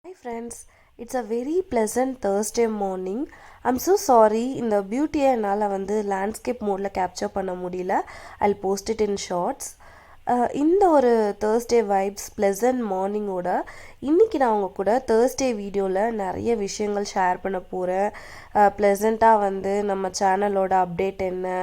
Hi friends, it's a very pleasant Thursday morning. I'm so sorry இந்த பியூட்டியை என்னால் வந்து landscape மோடில் கேப்சர் பண்ண முடியல. I'll post it in shorts. இந்த ஒரு தேர்ஸ்டே வைப்ஸ் ப்ளசன்ட் மார்னிங்கோட இன்றைக்கி நான் உங்கள் கூட தேர்ஸ்டே வீடியோவில் நிறைய விஷயங்கள் ஷேர் பண்ண போகிறேன். ப்ளசண்ட்டாக வந்து நம்ம சேனலோட அப்டேட் என்ன,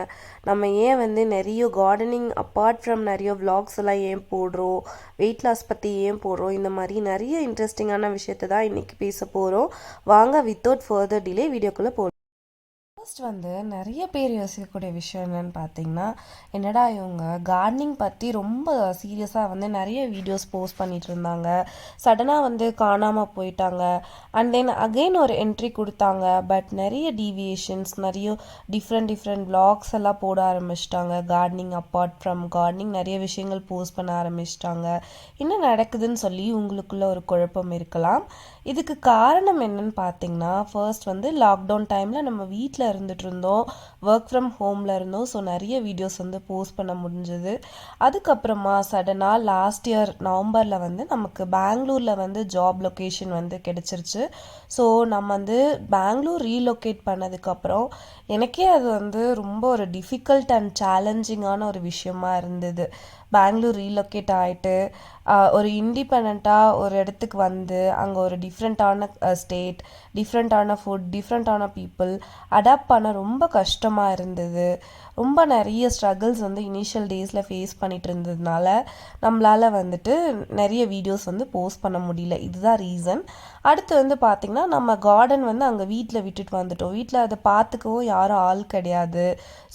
நம்ம ஏன் வந்து நிறைய கார்டனிங் அப்பார்ட் ஃப்ரம் நிறைய விலாக்ஸ் எல்லாம் ஏன் போடுறோம், வெயிட் லாஸ் பற்றி ஏன் போடுறோம், இந்த மாதிரி நிறைய இன்ட்ரெஸ்டிங்கான விஷயத்தை தான் இன்றைக்கி பேச போகிறோம். வாங்க வித்தவுட் ஃபர்தர் டிலே வீடியோக்குள்ளே போடுறோம். ஃபர்ஸ்ட் வந்து நிறைய பேர் யோசிக்கக்கூடிய விஷயம் என்னன்னு பார்த்தீங்கன்னா, என்னடா இவங்க கார்டனிங் பற்றி ரொம்ப சீரியஸாக வந்து நிறைய வீடியோஸ் போஸ்ட் பண்ணிட்டு இருந்தாங்க, சடனாக வந்து காணாமல் போயிட்டாங்க, அண்ட் தென் அகெயின் ஒரு என்ட்ரி கொடுத்தாங்க, பட் நிறைய டீவியேஷன்ஸ், நிறைய டிஃப்ரெண்ட் vlogs எல்லாம் போட ஆரம்பிச்சிட்டாங்க. கார்டனிங் அப்பார்ட் ஃப்ரம் கார்டனிங் நிறைய விஷயங்கள் போஸ்ட் பண்ண ஆரம்பிச்சிட்டாங்க. என்ன நடக்குதுன்னு சொல்லி உங்களுக்குள்ள ஒரு குழப்பம் இருக்கலாம். இதுக்கு காரணம் என்னன்னு பார்த்தீங்கன்னா, ஃபர்ஸ்ட் வந்து லாக்டவுன் டைமில் நம்ம வீட்டில் இருந்துட்டு இருந்தோம், ஒர்க் ஃப்ரம் ஹோமில் இருந்தோம். ஸோ நிறைய வீடியோஸ் வந்து போஸ்ட் பண்ண முடிஞ்சது. அதுக்கப்புறமா சடனாக லாஸ்ட் இயர் நவம்பரில் வந்து நமக்கு பெங்களூரில் வந்து ஜாப் லொக்கேஷன் வந்து கிடச்சிருச்சு. ஸோ நம்ம வந்து பெங்களூர் ரீலொக்கேட் பண்ணதுக்கப்புறம் எனக்கே அது வந்து ரொம்ப ஒரு டிஃபிகல்ட் அண்ட் சேலஞ்சிங்கான ஒரு விஷயமா இருந்தது. பெங்களூர் ரீலொக்கேட் ஆகிட்டு ஒரு இண்டிபெண்ட்டாக ஒரு இடத்துக்கு வந்து அங்கே ஒரு டிஃப்ரெண்ட்டான ஸ்டேட், டிஃப்ரெண்ட்டான ஃபுட், டிஃப்ரெண்ட்டான பீப்புள் அடாப்ட் பண்ண ரொம்ப கஷ்டமாக இருந்தது. ரொம்ப நிறைய ஸ்ட்ரகிள்ஸ் வந்து இனிஷியல் டேஸில் ஃபேஸ் பண்ணிட்டு இருந்ததுனால நம்மளால் வந்துட்டு நிறைய வீடியோஸ் வந்து போஸ்ட் பண்ண முடியல. இதுதான் ரீசன். அடுத்து வந்து பார்த்திங்கன்னா, நம்ம கார்டன் வந்து அங்கே வீட்டில் விட்டுட்டு வந்துட்டோம். வீட்டில் அதை பார்த்துக்கவும் யாரும் ஆள் கிடையாது.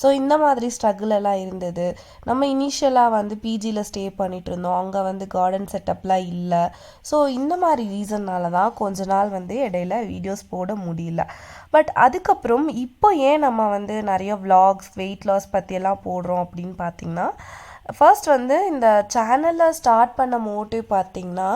ஸோ இந்த மாதிரி ஸ்ட்ரகிள் எல்லாம் இருந்தது. நம்ம இனிஷியலாக வந்து பிஜியில் ஸ்டே பண்ணிட்டு இருந்தோம், அங்கே வந்து கார்டன் செட்டப்லாம் இல்லை. ஸோ இந்த மாதிரி ரீசன்னால தான் கொஞ்ச நாள் வந்து இடையில வீடியோஸ் போட முடியல. பட் அதுக்கப்புறம் இப்போ ஏன் நம்ம வந்து நிறைய vlogs வெயிட் லாஸ் பற்றியெல்லாம் போடுறோம் அப்படின்னு பார்த்தீங்கன்னா, ஃபர்ஸ்ட் வந்து இந்த சேனலில் ஸ்டார்ட் பண்ண மோட்டிவ் பார்த்திங்கன்னா,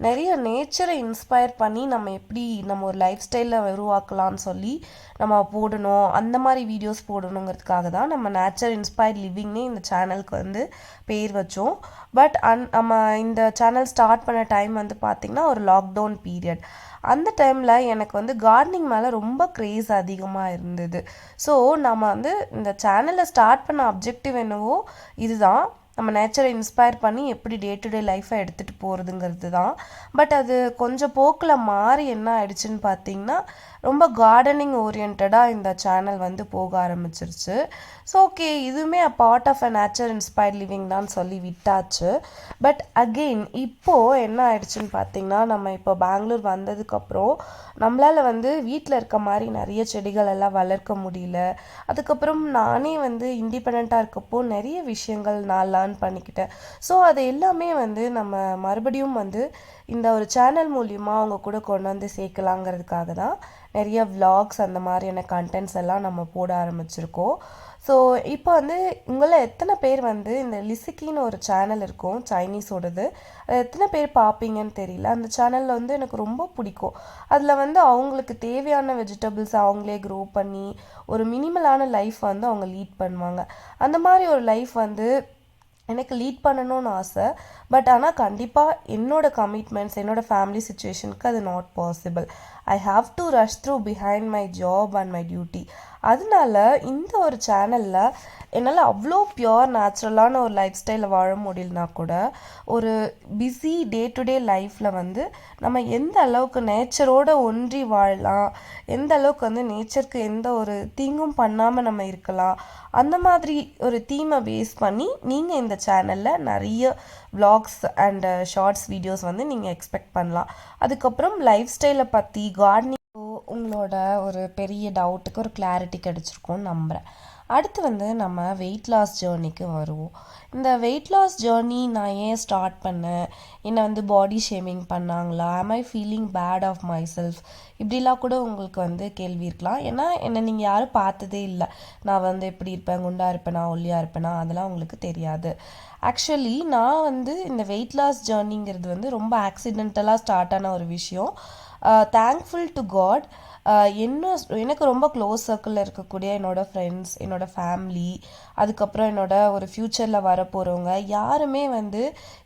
நிறைய நேச்சரை இன்ஸ்பயர் பண்ணி நம்ம எப்படி நம்ம ஒரு லைஃப் ஸ்டைலில் உருவாக்கலாம்னு சொல்லி நம்ம போடணும், அந்த மாதிரி வீடியோஸ் போடணுங்கிறதுக்காக தான் நம்ம நேச்சர் இன்ஸ்பயர்ட் லிவிங்னே இந்த சேனலுக்கு வந்து பேர் வச்சோம். பட் நம்ம இந்த சேனல் ஸ்டார்ட் பண்ண டைம் வந்து பார்த்திங்கன்னா ஒரு லாக்டவுன் பீரியட். அந்த டைமில் எனக்கு வந்து கார்டனிங் மேலே ரொம்ப க்ரேஸ் அதிகமாக இருந்தது. ஸோ நம்ம வந்து இந்த சேனலை ஸ்டார்ட் பண்ண அப்ஜெக்டிவ் என்னவோ இதுதான், நம்ம நேச்சரை இன்ஸ்பயர் பண்ணி எப்படி டே டு டே லைஃப்பை எடுத்துகிட்டு போகிறதுங்கிறது தான். பட் அது கொஞ்சம் போக்கில் மாறி என்ன ஆயிடுச்சுன்னு பார்த்தீங்கன்னா, ரொம்ப கார்டனிங் ஓரியன்டாக இந்த சேனல் வந்து போக ஆரம்பிச்சிருச்சு. ஸோ ஓகே, இதுவுமே part of a nature inspired living தான் சொல்லி விட்டாச்சு. பட் அகெயின் இப்போது என்ன ஆயிடுச்சுன்னு பார்த்தீங்கன்னா, நம்ம இப்போ பெங்களூர் வந்ததுக்கப்புறம் நம்மளால் வந்து வீட்டில் இருக்க மாதிரி நிறைய செடிகள் எல்லாம் வளர்க்க முடியல. அதுக்கப்புறம் நானே வந்து இண்டிபெண்ட்டாக இருக்கப்போ நிறைய விஷயங்கள் நான் லேர்ன் பண்ணிக்கிட்டேன். ஸோ அது எல்லாமே வந்து நம்ம மறுபடியும் வந்து இந்த ஒரு சேனல் மூலிமா அவங்க கூட கொண்டு வந்து சேர்க்கலாங்கிறதுக்காக தான் நிறைய vlogs அந்த மாதிரியான கண்டென்ட்ஸ் எல்லாம் நம்ம போட ஆரம்பிச்சிருக்கோம். ஸோ இப்போ வந்து உங்களை எத்தனை பேர் வந்து இந்த லிசிக்கின்னு ஒரு சேனல் இருக்கும் சைனீஸோடது, அது எத்தனை பேர் பார்ப்பீங்கன்னு தெரியல. அந்த சேனலில் வந்து எனக்கு ரொம்ப பிடிக்கும். அதில் வந்து அவங்களுக்கு தேவையான வெஜிடபிள்ஸ் அவங்களே க்ரோ பண்ணி ஒரு மினிமலான லைஃப் வந்து அவங்க லீட் பண்ணுவாங்க. அந்த மாதிரி ஒரு லைஃப் வந்து எனக்கு லீட் பண்ணணும்னு ஆசை. பட் ஆனால் கண்டிப்பாக என்னோடய கமிட்மெண்ட்ஸ், என்னோடய ஃபேமிலி சுச்சுவேஷனுக்கு அது not possible. I have to rush through behind my job and my duty. அதனால இந்த ஒரு சேனலில் என்னால் அவ்வளோ பியோர் நேச்சுரலான ஒரு லைஃப் ஸ்டைலில் வாழ முடியலனா கூட ஒரு பிஸி டே டு டே லைஃப்பில் வந்து நம்ம எந்த அளவுக்கு நேச்சரோடு ஒன்றி வாழலாம், எந்த அளவுக்கு வந்து நேச்சருக்கு எந்த ஒரு தீங்கும் பண்ணாமல் நம்ம இருக்கலாம், அந்த மாதிரி ஒரு தீமை பேஸ் பண்ணி நீங்கள் இந்த சேனலில் நிறைய vlogs அண்ட் ஷார்ட்ஸ் வீடியோஸ் வந்து நீங்கள் எக்ஸ்பெக்ட் பண்ணலாம். அதுக்கப்புறம் லைஃப் ஸ்டைலை பற்றி கார்டனிங் உங்களோட ஒரு பெரிய டவுட்டுக்கு ஒரு கிளாரிட்டி கிடச்சிருக்கும்னு நம்புகிறேன். அடுத்து வந்து நம்ம வெயிட் லாஸ் ஜேர்னிக்கு வருவோம். இந்த வெயிட் லாஸ் ஜேர்னி நான் ஏன் ஸ்டார்ட் பண்ணேன், என்னை வந்து பாடி ஷேமிங் பண்ணாங்களா, am I feeling bad of myself, இப்படிலாம் கூட உங்களுக்கு வந்து கேள்வி இருக்கலாம். ஏன்னா என்னை நீங்கள் யாரும் பார்த்ததே இல்லை. நான் வந்து எப்படி இருப்பேன், குண்டாக இருப்பேனா, ஒல்லியாக இருப்பேனா, அதெல்லாம் உங்களுக்கு தெரியாது. ஆக்சுவலி நான் வந்து இந்த வெயிட் லாஸ் ஜேர்னிங்கிறது வந்து ரொம்ப ஆக்சிடென்டலாக ஸ்டார்ட் ஆன ஒரு விஷயம். தேங்க்ஃபுல் டு காட், எனக்கு ரொம்ப க்ளோஸ் சர்க்கிளில் இருக்கக்கூடிய என்னோடய ஃப்ரெண்ட்ஸ், என்னோடய ஃபேமிலி, அதுக்கப்புறம் என்னோட ஒரு ஃப்யூச்சரில் வர வரப்போகிறவங்க யாருமே வந்து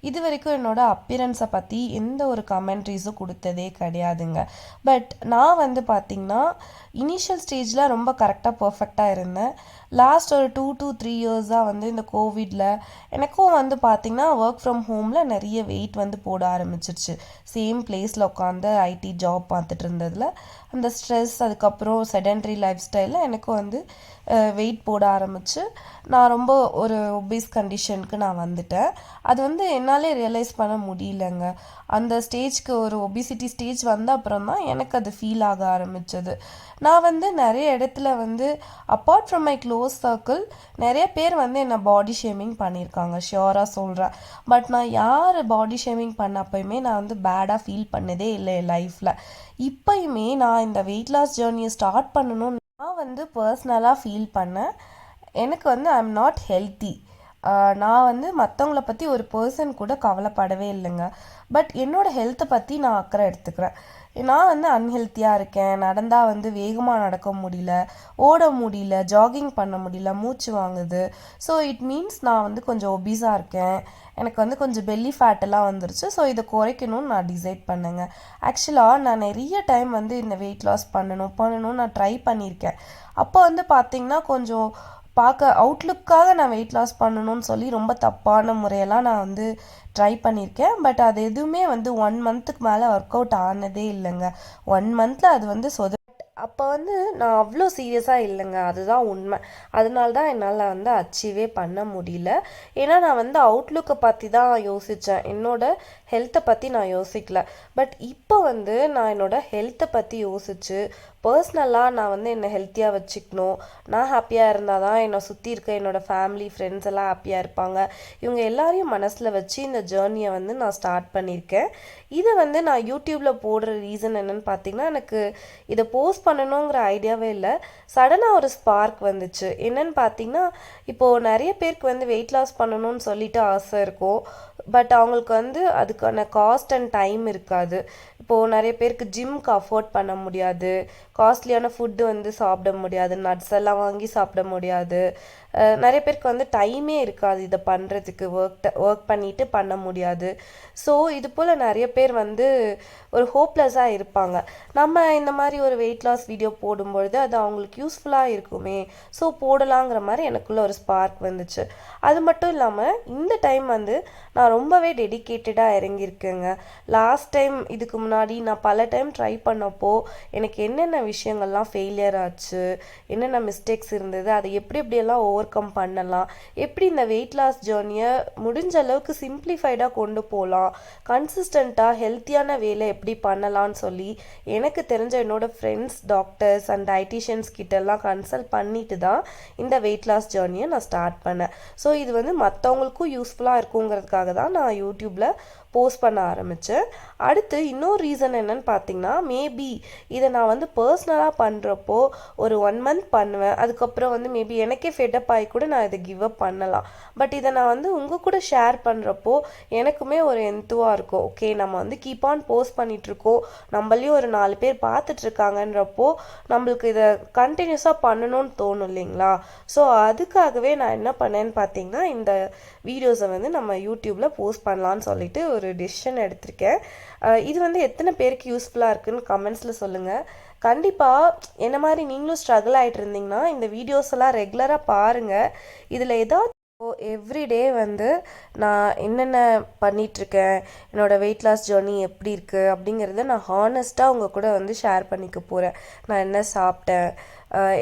இது வரைக்கும் என்னோடய அப்பியரன்ஸை பற்றி எந்த ஒரு கமெண்ட்ரிஸும் கொடுத்ததே கிடையாதுங்க. பட் நான் வந்து பார்த்திங்கன்னா இனிஷியல் ஸ்டேஜில் ரொம்ப கரெக்டாக பர்ஃபெக்டாக இருந்தேன். லாஸ்ட் ஒரு 2 to 3 இயர்ஸாக வந்து இந்த கோவிடில் எனக்கும் வந்து பார்த்திங்கன்னா ஒர்க் ஃப்ரம் ஹோமில் நிறைய வெயிட் வந்து போட ஆரம்பிச்சிருச்சு. சேம் பிளேஸில் உட்காந்து ஐடி ஜாப் பார்த்துட்டு இருந்ததில் அந்த ஸ்ட்ரெஸ், அதுக்கப்புறம் செடென்ட்ரி லைஃப் ஸ்டைலில் எனக்கும் வந்து வெயிட் போட ஆரம்பிச்சு நான் ரொம்ப ஒரு ஒபீஸ் கண்டிஷனுக்கு நான் வந்துட்டேன். அது வந்து என்னாலே ரியலைஸ் பண்ண முடியலங்க. அந்த ஸ்டேஜ்க்கு ஒரு ஒபிசிட்டி ஸ்டேஜ் வந்த அப்புறம் தான் எனக்கு அது ஃபீல் ஆக ஆரம்பித்தது. நான் வந்து நிறைய இடத்துல வந்து apart from my close circle நிறைய பேர் வந்து என்னை பாடி ஷேமிங் பண்ணியிருக்காங்க, ஷியோராக சொல்கிறேன். பட் நான் யார் பாடி ஷேமிங் பண்ணப்பயுமே நான் வந்து பேடாக ஃபீல் பண்ணதே இல்லை என் லைஃப்பில். இப்போயுமே நான் இந்த வெயிட் லாஸ் ஜேர்னியை ஸ்டார்ட் பண்ணணும்னு நான் வந்து பர்சனலாக ஃபீல் பண்ணேன். எனக்கு வந்து ஐ எம் நாட் ஹெல்த்தி. நான் வந்து மற்றவங்கள பற்றி ஒரு பர்சன் கூட கவலைப்படவே இல்லைங்க. பட் என்னோடய ஹெல்த்தை பற்றி நான் அக்கறை எடுத்துக்கிறேன். நான் வந்து அன்ஹெல்த்தியாக இருக்கேன். நடந்தால் வந்து வேகமாக நடக்க முடியல, ஓட முடியல, ஜாகிங் பண்ண முடியல, மூச்சு வாங்குது. ஸோ இட் மீன்ஸ் நான் வந்து கொஞ்சம் ஒபீஸாக இருக்கேன். எனக்கு வந்து கொஞ்சம் பெல்லி ஃபேட்டெல்லாம் வந்துருச்சு. ஸோ இதை குறைக்கணும்னு நான் டிசைட் பண்ணேங்க. ஆக்சுவலாக நான் நிறைய டைம் வந்து இந்த வெயிட் லாஸ் பண்ணணும்னு நான் ட்ரை பண்ணியிருக்கேன். அப்போ வந்து பார்த்திங்கன்னா கொஞ்சம் பார்க்க அவுட்லுக்காக நான் வெயிட் லாஸ் பண்ணணும்னு சொல்லி ரொம்ப தப்பான முறையெல்லாம் நான் வந்து ட்ரை பண்ணியிருக்கேன். பட் அது எதுவுமே வந்து 1 மந்த்துக்கு மேலே ஒர்க் அவுட் ஆனதே இல்லைங்க. 1 மந்தில் அது வந்து அப்போ வந்து நான் அவ்வளோ சீரியஸாக இல்லைங்க, அதுதான் உண்மை. அதனால தான் என்னால் வந்து அச்சீவே பண்ண முடியல. ஏன்னா நான் வந்து அவுட்லுக்கை பற்றி தான் யோசித்தேன், என்னோடய ஹெல்த்தை பற்றி நான் யோசிக்கல. பட் இப்போ வந்து நான் என்னோடய ஹெல்த்தை பற்றி யோசித்து பர்சனலாக நான் வந்து என்னை ஹெல்த்தியாக வச்சுக்கணும். நான் ஹாப்பியாக இருந்தால் தான் என்னை சுற்றி இருக்க என்னோடய ஃபேமிலி ஃப்ரெண்ட்ஸ் எல்லாம் ஹாப்பியாக இருப்பாங்க. இவங்க எல்லாரையும் மனசில் வச்சு இந்த ஜேர்னியை வந்து நான் ஸ்டார்ட் பண்ணியிருக்கேன். இதை வந்து நான் யூடியூப்பில் போடுற ரீசன் என்னென்னு பார்த்தீங்கன்னா, எனக்கு இதை போஸ்ட் பண்ணணுங்கிற ஐடியாவே இல்லை. சடனாக ஒரு ஸ்பார்க் வந்துச்சு. என்னென்னு பார்த்தீங்கன்னா, இப்போது நிறைய பேருக்கு வந்து வெயிட் லாஸ் பண்ணணும்னு சொல்லிட்டு ஆசை இருக்கும். பட் அவங்களுக்கு வந்து அதுக்கான காஸ்ட் அண்ட் டைம் இருக்காது. இப்போது நிறைய பேருக்கு ஜிம்க்கு அஃபோர்ட் பண்ண முடியாது, காஸ்ட்லியான ஃபுட்டு வந்து சாப்பிட முடியாது, நட்ஸ் எல்லாம் வாங்கி சாப்பிட முடியாது. நிறைய பேருக்கு வந்து டைமே இருக்காது இதை பண்ணுறதுக்கு, ஒர்க் பண்ணிட்டு பண்ண முடியாது. ஸோ இது போல் நிறைய பேர் வந்து ஒரு ஹோப்லெஸ்ஸாக இருப்பாங்க. நம்ம இந்த மாதிரி ஒரு வெயிட் லாஸ் வீடியோ போடும்பொழுது அது அவங்களுக்கு யூஸ்ஃபுல்லாக இருக்குமே, ஸோ போடலாங்கிற மாதிரி எனக்குள்ளே ஒரு ஸ்பார்க் வந்துச்சு. அது மட்டும் இல்லாமல் இந்த டைம் வந்து நான் ரொம்பவே டெடிக்கேட்டடாக இறங்கியிருக்கேங்க. லாஸ்ட் டைம் இதுக்கு முன்னாடி நான் பல டைம் ட்ரை பண்ணப்போ எனக்கு என்னென்ன விஷயங்கள்லாம் ஃபெயிலியர் ஆச்சு, என்னென்ன மிஸ்டேக்ஸ் இருந்தது, அதை எப்படியெல்லாம் ஓவர் கம் பண்ணலாம், எப்படி இந்த வெயிட் லாஸ் ஜேர்னியை முடிஞ்ச அளவுக்கு சிம்பிளிஃபைடாக கொண்டு போகலாம், கன்சிஸ்டண்ட்டாக ஹெல்த்தியான வேலை எப்படி பண்ணலான்னு சொல்லி எனக்கு தெரிஞ்ச என்னோட ஃப்ரெண்ட்ஸ், டாக்டர்ஸ் அண்ட் டயட்டிஷியன்ஸ் கிட்டெல்லாம் கன்சல்ட் பண்ணிட்டு தான் இந்த வெயிட் லாஸ் ஜேர்னியை நான் ஸ்டார்ட் பண்ணேன். ஸோ இது வந்து மற்றவங்களுக்கும் யூஸ்ஃபுல்லாக இருக்குங்கிறதுக்காக தான் நான் யூடியூப்பில் போஸ்ட் பண்ண ஆரம்பித்தேன். அடுத்து இன்னொரு ரீசன் என்னன்னு பார்த்தீங்கன்னா, மேபி இதை நான் வந்து பர்சனலாக பண்ணுறப்போ ஒரு 1 மந்த் பண்ணுவேன். அதுக்கப்புறம் வந்து மேபி எனக்கே ஃபெட்டப் ஆகி கூட நான் இதை கிவ் அப் பண்ணலாம். பட் இதை நான் வந்து உங்கள் கூட ஷேர் பண்ணுறப்போ எனக்குமே ஒரு எந்துவாக இருக்கும். ஓகே, நம்ம வந்து கீப் ஆன் போஸ்ட் பண்ணிகிட்ருக்கோம், நம்மளையும் ஒரு 4 பேர் பார்த்துட்ருக்காங்கன்றப்போ நம்மளுக்கு இதை கண்டினியூஸாக பண்ணணும்னு தோணும் இல்லைங்களா? ஸோ அதுக்காகவே நான் என்ன பண்ணேன்னு பார்த்தீங்கன்னா, இந்த வீடியோஸை வந்து நம்ம யூடியூப்பில் போஸ்ட் பண்ணலான்னு சொல்லிட்டு ஒரு டிசிஷன் எடுத்திருக்கேன். இது வந்து எத்தனை பேருக்கு யூஸ்ஃபுல்லாக இருக்குன்னு கமெண்ட்ஸில் சொல்லுங்கள். கண்டிப்பாக என்ன மாதிரி நீங்களும் ஸ்ட்ரகிள் ஆகிட்டு இருந்தீங்கன்னா இந்த வீடியோஸ் எல்லாம் ரெகுலராக பாருங்கள். இதில் ஏதாவது எவ்ரிடே வந்து நான் என்னென்ன பண்ணிகிட்ருக்கேன், என்னோடய வெயிட் லாஸ் ஜேர்னி எப்படி இருக்குது அப்படிங்கிறத நான் ஹானஸ்ட்டாக உங்கள் கூட வந்து ஷேர் பண்ணிக்க போகிறேன். நான் என்ன சாப்பிட்டேன்,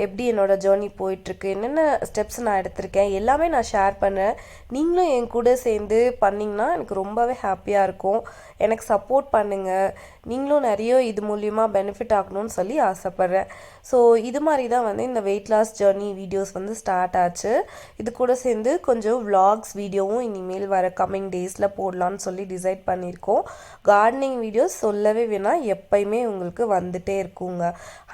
எப்படி என்னோடய ஜேர்னி போயிட்டுருக்கு, என்னென்ன ஸ்டெப்ஸ் நான் எடுத்திருக்கேன், எல்லாமே நான் ஷேர் பண்ணேன். நீங்களும் என் கூட சேர்ந்து பண்ணிங்கன்னா எனக்கு ரொம்பவே ஹாப்பியாக இருக்கும். எனக்கு சப்போர்ட் பண்ணுங்கள். நீங்களும் நிறைய இது மூலிமா பெனிஃபிட் ஆகணும்னு சொல்லி ஆசைப்பட்றேன். ஸோ இது மாதிரி தான் வந்து இந்த வெயிட் லாஸ் ஜேர்னி வீடியோஸ் வந்து ஸ்டார்ட் ஆச்சு. இது கூட சேர்ந்து கொஞ்சம் விலாக்ஸ் வீடியோவும் இனிமேல் வர கம்மிங் டேஸில் போடலான்னு சொல்லி டிசைட் பண்ணியிருக்கோம். கார்டனிங் வீடியோஸ் சொல்லவே வேணாம், எப்பயுமே உங்களுக்கு வந்துகிட்டே இருக்குங்க.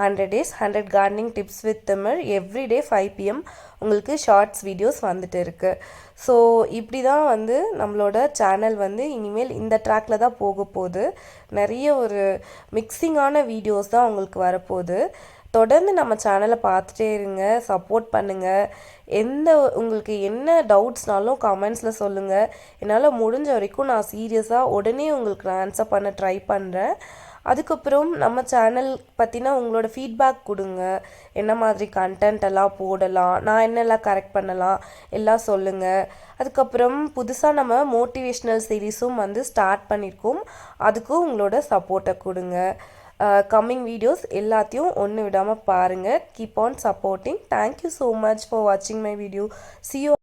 100 days 100 gardening tips with Tamil everyday 5 PM உங்களுக்கு ஷார்ட்ஸ் வீடியோஸ் வந்துட்டு இருக்குது. ஸோ இப்படி தான் வந்து நம்மளோட சேனல் வந்து இனிமேல் இந்த ட்ராக்கில் தான் போக போகுது. நிறைய ஒரு மிக்சிங்கான வீடியோஸ் தான் உங்களுக்கு வரப்போகுது. தொடர்ந்து நம்ம சேனலை பார்த்துட்டே இருங்க, சப்போர்ட் பண்ணுங்கள். உங்களுக்கு என்ன டவுட்ஸ்னாலும் கமெண்ட்ஸில் சொல்லுங்கள். என்னால் முடிஞ்ச வரைக்கும் நான் சீரியஸாக உடனே உங்களுக்கு நான் ஆன்சர் பண்ண ட்ரை பண்ணுறேன். அதுக்கப்புறம் நம்ம சேனல் பற்றினா உங்களோட ஃபீட்பேக் கொடுங்க. என்ன மாதிரி கண்டென்ட் எல்லாம் போடலாம், நான் என்னெல்லாம் கரெக்ட் பண்ணலாம் எல்லாம் சொல்லுங்கள். அதுக்கப்புறம் புதுசாக நம்ம மோட்டிவேஷ்னல் சீரீஸும் வந்து ஸ்டார்ட் பண்ணியிருக்கோம். அதுக்கும் உங்களோட சப்போர்ட்டை கொடுங்க. கம்மிங் வீடியோஸ் எல்லாத்தையும் ஒன்று விடாமல் பாருங்கள். Keep on supporting. Thank you so much for வாட்சிங் மை வீடியோ. See you.